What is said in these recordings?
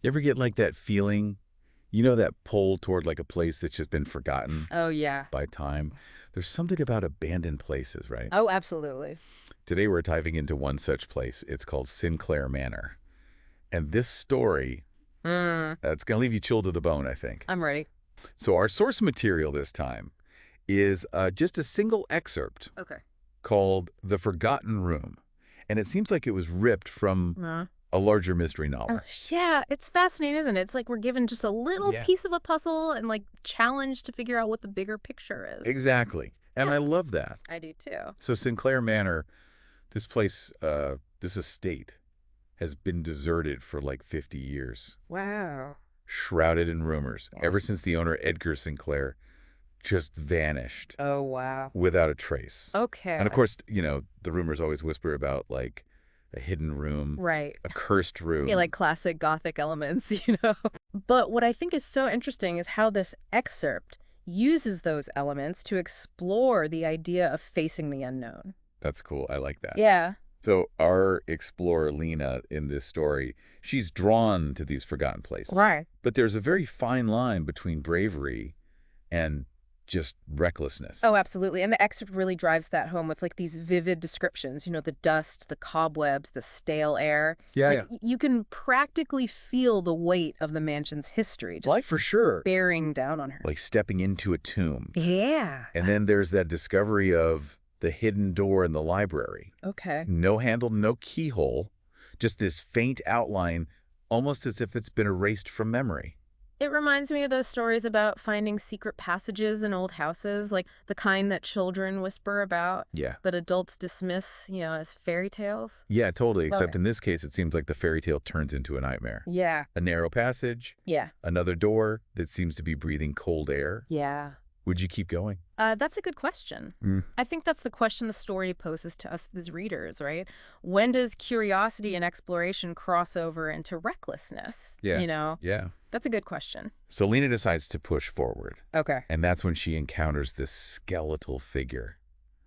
You ever get like that feeling, that pull toward like a place that's just been forgotten Oh, yeah. by time? There's something about abandoned places, right? Oh, absolutely. Today we're diving into one such place. It's called Sinclair Manor. And this story, Mm, it's going to leave you chilled to the bone, I think. I'm ready. So our source material this time is just a single excerpt Okay. called The Forgotten Room. And it seems like it was ripped from a larger mystery Oh, novel. yeah, it's fascinating, isn't it? It's like we're given just a little Yeah. piece of a puzzle and like challenged to figure out what the bigger picture is. Exactly. And Yeah, I love that. I do too. So Sinclair Manor, this place, this estate, has been deserted for like 50 years, Wow. shrouded in rumors, ever since the owner, Edgar Sinclair, just vanished Oh, wow. without a trace. Okay. And of course, the rumors always whisper about like a hidden room, Right. a cursed room. Yeah, like classic Gothic elements, you know? But what I think is so interesting is how this excerpt uses those elements to explore the idea of facing the unknown. That's cool. I like that. Yeah. So our explorer, Lena, in this story, she's drawn to these forgotten places. Right. But there's a very fine line between bravery and just recklessness. Oh, absolutely. And the excerpt really drives that home with like these vivid descriptions, the dust, the cobwebs, the stale air. Yeah, Like yeah. you can practically feel the weight of the mansion's history just Life for sure. bearing down on her. Like stepping into a tomb. Yeah. And then there's that discovery of the hidden door in the library. Okay. No handle, no keyhole, just this faint outline, almost as if it's been erased from memory. It reminds me of those stories about finding secret passages in old houses, like the kind that children whisper about, Yeah. but adults dismiss, as fairy tales. Yeah, totally. Except Okay. in this case, it seems like the fairy tale turns into a nightmare. Yeah. A narrow passage, Yeah. another door that seems to be breathing cold air. Yeah. Would you keep going? That's a good question. Mm. I think that's the question the story poses to us as readers, right? When does curiosity and exploration cross over into recklessness? Yeah. Yeah. That's a good question. So Lena decides to push forward. Okay. And that's when she encounters this skeletal figure,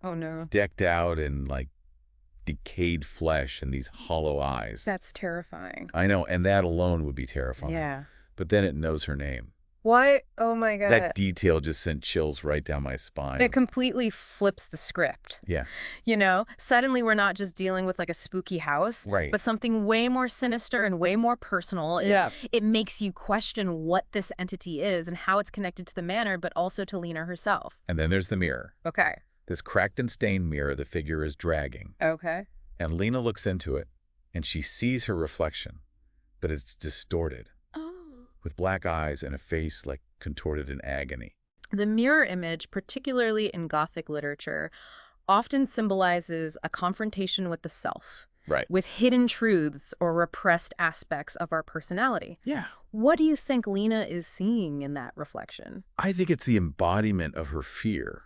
Oh, no. decked out in like decayed flesh and these hollow eyes. That's terrifying. I know, and that alone would be terrifying. Yeah. But then it knows her name. What? Oh, my God. That detail just sent chills right down my spine. It completely flips the script. Yeah. Suddenly we're not just dealing with like a spooky house, Right. but something way more sinister and way more personal. It makes you question what this entity is and how it's connected to the manor, but also to Lena herself. And then there's the mirror. Okay. This cracked and stained mirror the figure is dragging. Okay. And Lena looks into it, and she sees her reflection, but it's distorted, Oh. with black eyes and a face like contorted in agony. The mirror image, particularly in Gothic literature, often symbolizes a confrontation with the self, Right. with hidden truths or repressed aspects of our personality. Yeah. What do you think Lena is seeing in that reflection? I think it's the embodiment of her fear,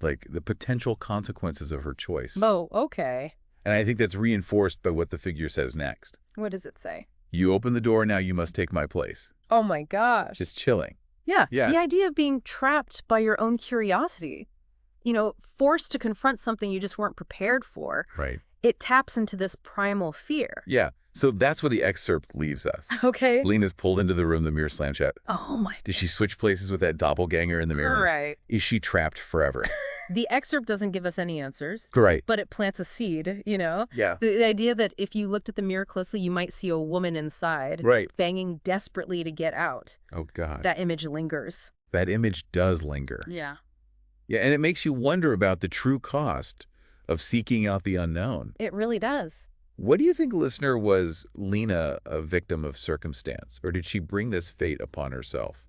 like the potential consequences of her choice. Oh, okay. And I think that's reinforced by what the figure says next. What does it say? You open the door, now you must take my place. Oh my gosh. Just chilling. Yeah. Yeah. The idea of being trapped by your own curiosity, forced to confront something you just weren't prepared for. Right. It taps into this primal fear. Yeah. So that's where the excerpt leaves us. Okay. Lena's pulled into the room, the mirror slam shut. Oh my. Does she switch places with that doppelganger in the mirror? Right. Is she trapped forever? The excerpt doesn't give us any answers, Right. but it plants a seed, Yeah. The idea that if you looked at the mirror closely, you might see a woman inside, Right. banging desperately to get out. Oh, God. That image lingers. That image does linger. Yeah. Yeah, and it makes you wonder about the true cost of seeking out the unknown. It really does. What do you think, listener, was Lena a victim of circumstance, or did she bring this fate upon herself?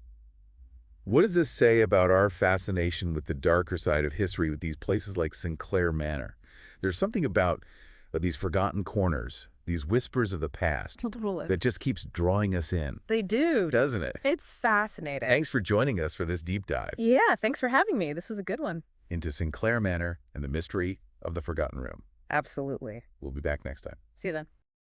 What does this say about our fascination with the darker side of history with these places like Sinclair Manor? There's something about these forgotten corners, these whispers of the past, that just keeps drawing us in, They do. doesn't it? It's fascinating. Thanks for joining us for this deep dive Yeah, thanks for having me. This was a good one. into Sinclair Manor and the mystery of the Forgotten Room. Absolutely. We'll be back next time. See you then.